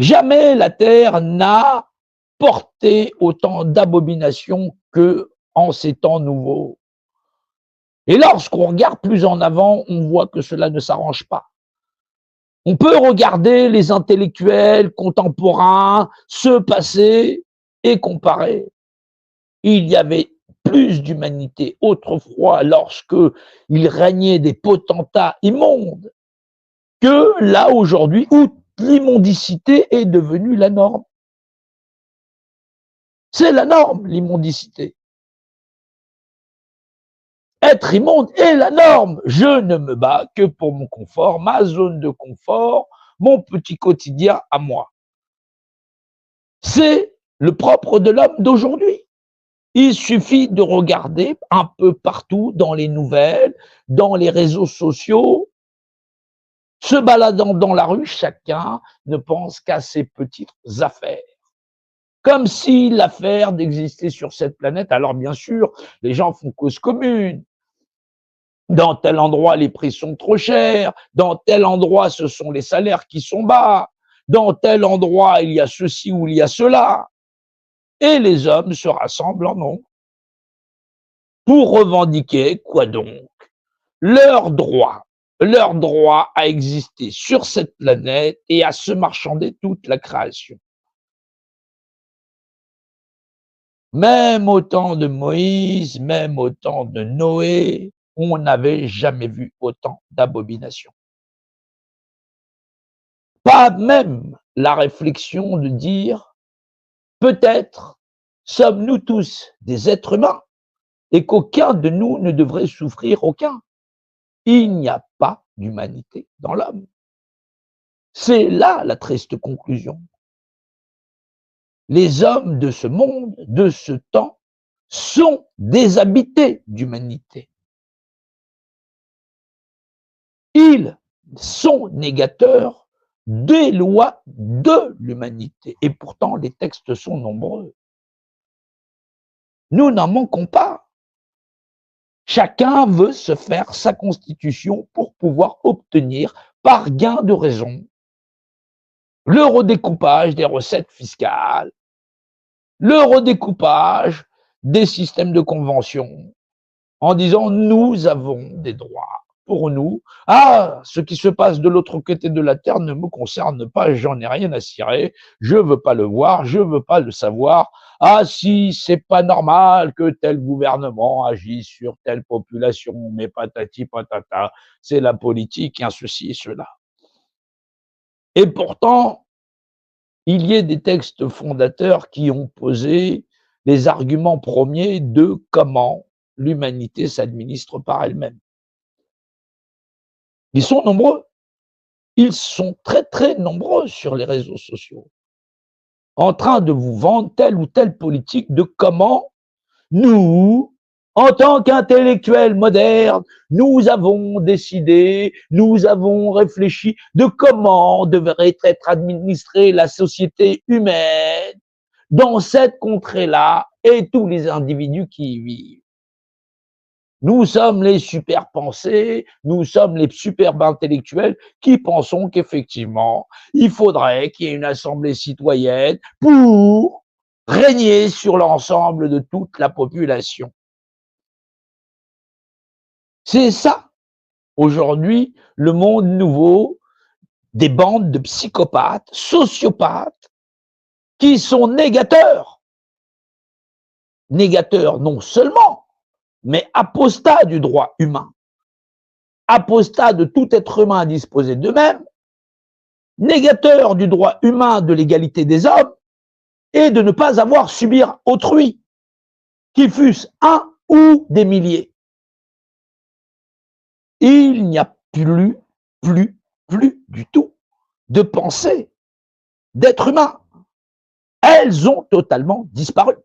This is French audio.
Jamais la terre n'a porté autant d'abominations qu'en ces temps nouveaux. Et lorsqu'on regarde plus en avant, on voit que cela ne s'arrange pas. On peut regarder les intellectuels contemporains, ceux passés, et comparer. Il y avait plus d'humanité autrefois lorsque il régnait des potentats immondes que là aujourd'hui où l'immondicité est devenue la norme. C'est la norme, l'immondicité. Être immonde est la norme. Je ne me bats que pour mon confort, ma zone de confort, mon petit quotidien à moi. C'est le propre de l'homme d'aujourd'hui. Il suffit de regarder un peu partout dans les nouvelles, dans les réseaux sociaux, se baladant dans la rue, chacun ne pense qu'à ses petites affaires. Comme si l'affaire d'exister sur cette planète, alors bien sûr, les gens font cause commune. Dans tel endroit, les prix sont trop chers. Dans tel endroit, ce sont les salaires qui sont bas. Dans tel endroit, il y a ceci ou il y a cela. Et les hommes se rassemblent en nombre pour revendiquer, quoi donc? Leur droit à exister sur cette planète et à se marchander toute la création. Même au temps de Moïse, même au temps de Noé, on n'avait jamais vu autant d'abominations. Pas même la réflexion de dire, peut-être sommes-nous tous des êtres humains et qu'aucun de nous ne devrait souffrir aucun. Il n'y a pas d'humanité dans l'homme. C'est là la triste conclusion. Les hommes de ce monde, de ce temps, sont déshabités d'humanité. Ils sont négateurs des lois de l'humanité. Et pourtant, les textes sont nombreux. Nous n'en manquons pas. Chacun veut se faire sa constitution pour pouvoir obtenir, par gain de raison, le redécoupage des recettes fiscales, le redécoupage des systèmes de convention, en disant nous avons des droits pour nous. Ah, ce qui se passe de l'autre côté de la terre ne me concerne pas, j'en ai rien à cirer, je veux pas le voir, je veux pas le savoir. Ah, si c'est pas normal que tel gouvernement agisse sur telle population, mais patati patata, c'est la politique, et un ceci et cela. Et pourtant, il y a des textes fondateurs qui ont posé les arguments premiers de comment l'humanité s'administre par elle-même. Ils sont nombreux. Ils sont très, très nombreux sur les réseaux sociaux, en train de vous vendre telle ou telle politique de comment nous, en tant qu'intellectuels modernes, nous avons décidé, nous avons réfléchi de comment devrait être administrée la société humaine dans cette contrée-là et tous les individus qui y vivent. Nous sommes les super pensés, nous sommes les superbes intellectuels qui pensons qu'effectivement, il faudrait qu'il y ait une assemblée citoyenne pour régner sur l'ensemble de toute la population. C'est ça, aujourd'hui, le monde nouveau des bandes de psychopathes, sociopathes, qui sont négateurs. Négateurs non seulement, mais apostat du droit humain, apostat de tout être humain à disposer d'eux-mêmes, négateur du droit humain de l'égalité des hommes et de ne pas avoir à subir autrui, qu'ils fussent un ou des milliers. Il n'y a plus du tout de pensée d'être humain. Elles ont totalement disparu.